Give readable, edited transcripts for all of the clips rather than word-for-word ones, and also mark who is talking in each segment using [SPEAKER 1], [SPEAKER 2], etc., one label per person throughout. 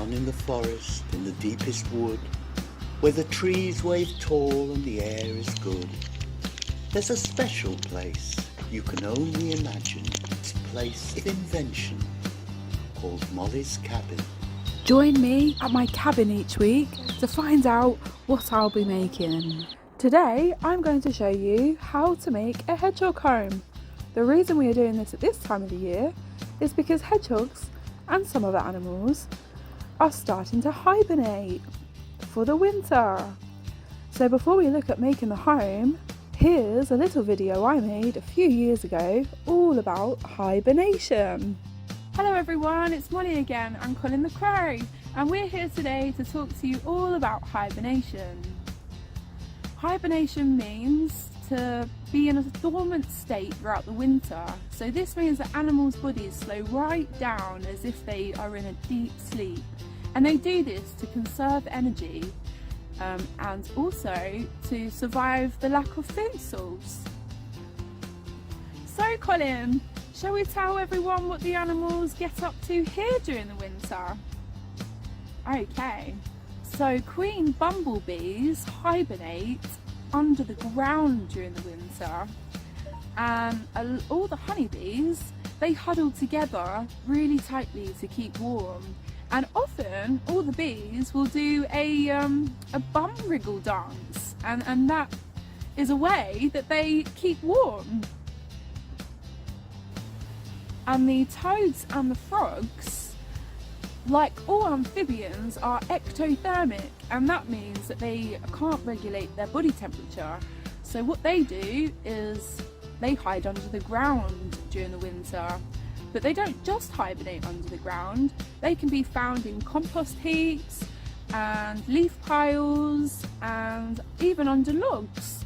[SPEAKER 1] Down in the forest, in the deepest wood, where the trees wave tall and the air is good, there's a special place you can only imagine. It's a place of invention called Molly's Cabin.
[SPEAKER 2] Join me at my cabin each week to find out what I'll be making. Today I'm going to show you how to make a hedgehog home. The reason we are doing this at this time of the year is because hedgehogs and some other animals are starting to hibernate for the winter. So before we look at making the home, here's a little video I made a few years ago all about hibernation. Hello everyone, it's Molly again and Colin the Crow, and we're here today to talk to you all about hibernation. Hibernation means to be in a dormant state throughout the winter. So this means that animals' bodies slow right down as if they are in a deep sleep. And they do this to conserve energy and also to survive the lack of food source. So Colin, shall we tell everyone what the animals get up to here during the winter? Okay, so queen bumblebees hibernate under the ground during the winter, and all the honeybees, they huddle together really tightly to keep warm, and often all the bees will do a bum wriggle dance, and that is a way that they keep warm. And the toads and the frogs, like all amphibians, are ectothermic, and that means that they can't regulate their body temperature. So what they do is they hide under the ground during the winter. But they don't just hibernate under the ground, they can be found in compost heaps and leaf piles and even under logs,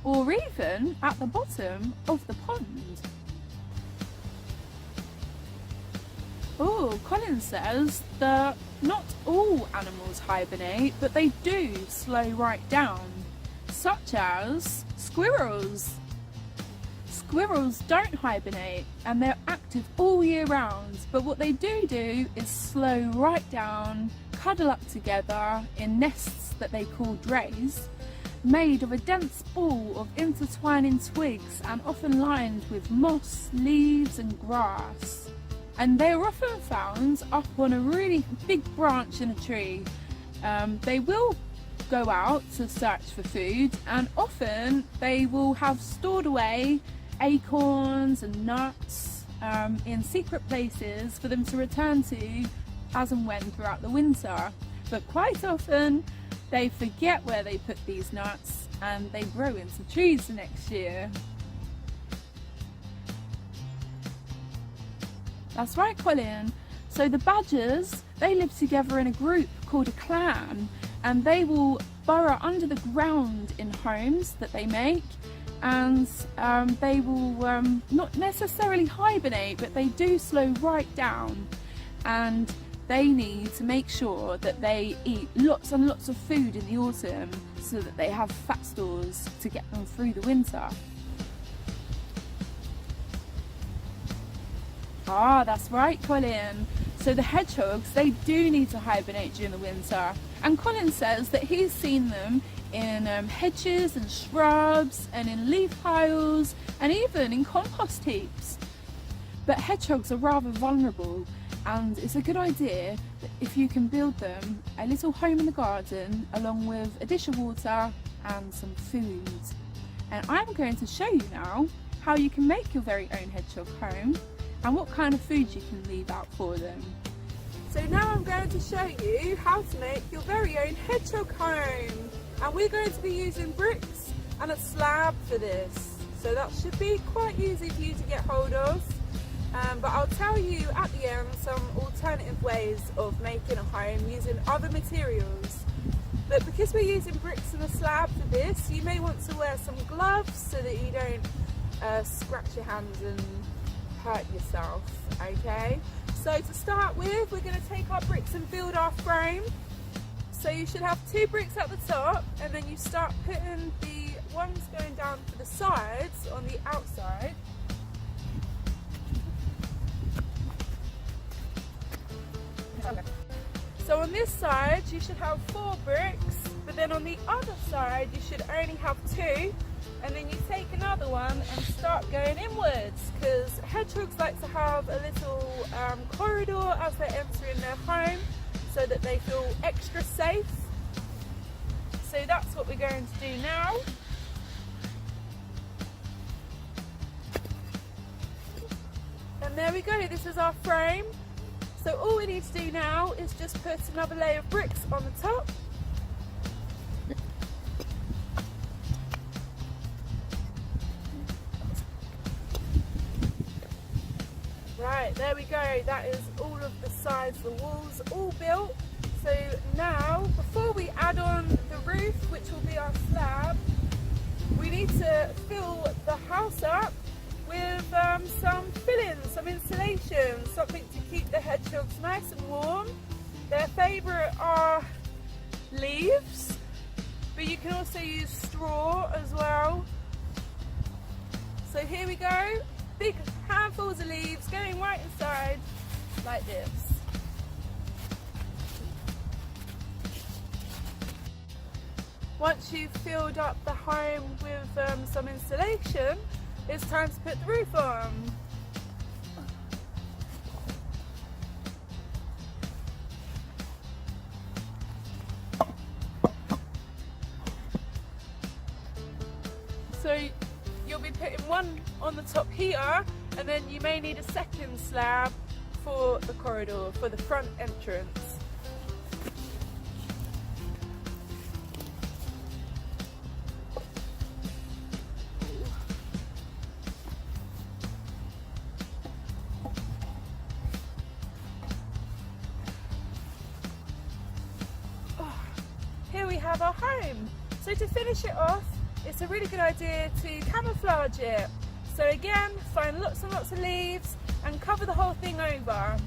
[SPEAKER 2] or even at the bottom of the pond. Oh, Colin says that not all animals hibernate, but they do slow right down, such as squirrels. Squirrels don't hibernate and they're active all year round, but what they do is slow right down, cuddle up together in nests that they call drays, made of a dense ball of intertwining twigs and often lined with moss, leaves and grass. And they are often found up on a really big branch in a tree. They will go out to search for food, and often they will have stored away acorns and nuts in secret places for them to return to as and when throughout the winter. But quite often they forget where they put these nuts and they grow into trees the next year. That's right, Colin. So the badgers, they live together in a group called a clan, and they will burrow under the ground in homes that they make, and they will not necessarily hibernate, but they do slow right down, and they need to make sure that they eat lots and lots of food in the autumn so that they have fat stores to get them through the winter. Ah, that's right, Colin. So the hedgehogs, they do need to hibernate during the winter. And Colin says that he's seen them in hedges and shrubs and in leaf piles and even in compost heaps. But hedgehogs are rather vulnerable, and it's a good idea that if you can build them a little home in the garden along with a dish of water and some food. And I'm going to show you now how you can make your very own hedgehog home and what kind of food you can leave out for them. So now I'm going to show you how to make your very own hedgehog home. And we're going to be using bricks and a slab for this. So that should be quite easy for you to get hold of. But I'll tell you at the end some alternative ways of making a home using other materials. But because we're using bricks and a slab for this, you may want to wear some gloves so that you don't scratch your hands and hurt yourself, okay? So to start with, we're going to take our bricks and build our frame. So you should have 2 bricks at the top, and then you start putting the ones going down to the sides on the outside. So on this side you should have 4 bricks, but then on the other side you should only have 2, and then you take another one and start going inwards, because hedgehogs like to have a little corridor as they're entering their home so that they feel extra safe. So that's what we're going to do now. And there we go, this is our frame. So all we need to do now is just put another layer of bricks on the top. Right, there we go, that is all of the sides, the walls all built. So now, before we add on the roof, which will be our slab, we need to fill the house up with some fillings, some insulation, something to keep the hedgehogs nice and warm. Their favourite are leaves, but you can also use straw as well. So here we go, big handfuls of leaves going right inside like this. Once you've filled up the home with some insulation, it's time to put the roof on. So you'll be putting one on the top here, and then you may need a second slab for the corridor, for the front entrance. Here we have our home. So to finish it off, it's a really good idea to camouflage it. So again, find lots and lots of leaves and cover the whole thing over.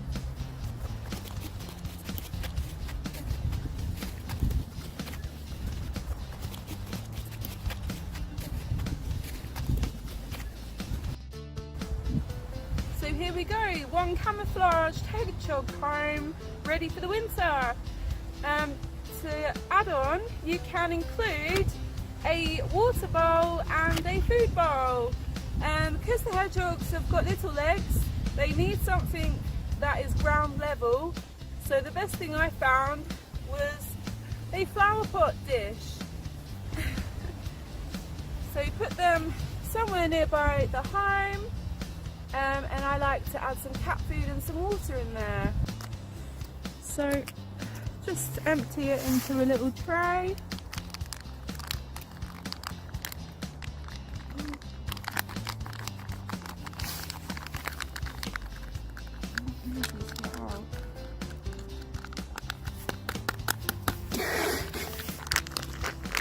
[SPEAKER 2] So here we go, one camouflaged hedgehog home ready for the winter. To add on, you can include a water bowl and a food bowl. Because the hedgehogs have got little legs, they need something that is ground level. So the best thing I found was a flower pot dish. So you put them somewhere nearby the home, and I like to add some cat food and some water in there. So just empty it into a little tray.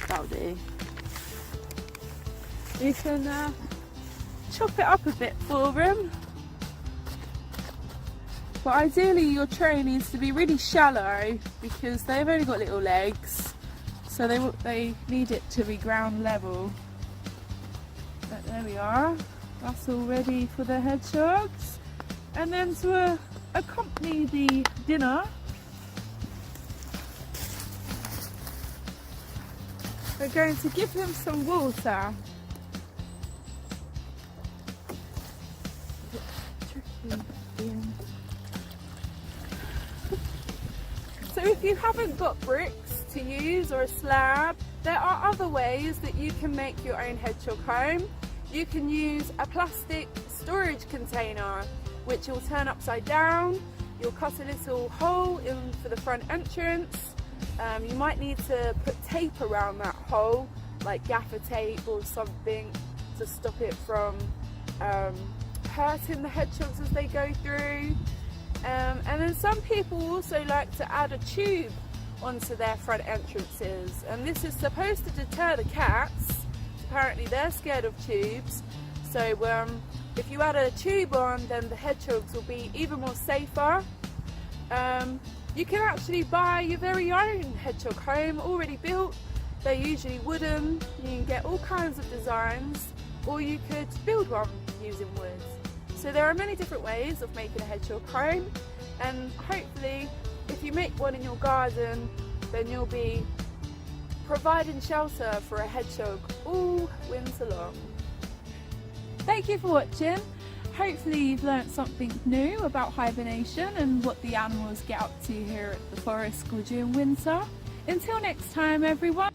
[SPEAKER 2] That'll do. You can chop it up a bit for them. But ideally your tray needs to be really shallow because they've only got little legs, so they need it to be ground level. But there we are, that's all ready for the hedgehogs. And then to accompany the dinner, we're going to give them some water. So if you haven't got bricks to use or a slab, there are other ways that you can make your own hedgehog home. You can use a plastic storage container, which you'll turn upside down. You'll cut a little hole in for the front entrance. You might need to put tape around that hole, like gaffer tape or something, to stop it from hurting the hedgehogs as they go through. And then some people also like to add a tube onto their front entrances, and this is supposed to deter the cats. Apparently they're scared of tubes, so if you add a tube on, then the hedgehogs will be even more safer. You can actually buy your very own hedgehog home already built. They're usually wooden, you can get all kinds of designs, or you could build one using wood. So there are many different ways of making a hedgehog home, and hopefully if you make one in your garden, then you'll be providing shelter for a hedgehog all winter long. Thank you for watching. Hopefully you've learnt something new about hibernation and what the animals get up to here at the forest school during winter. Until next time, everyone.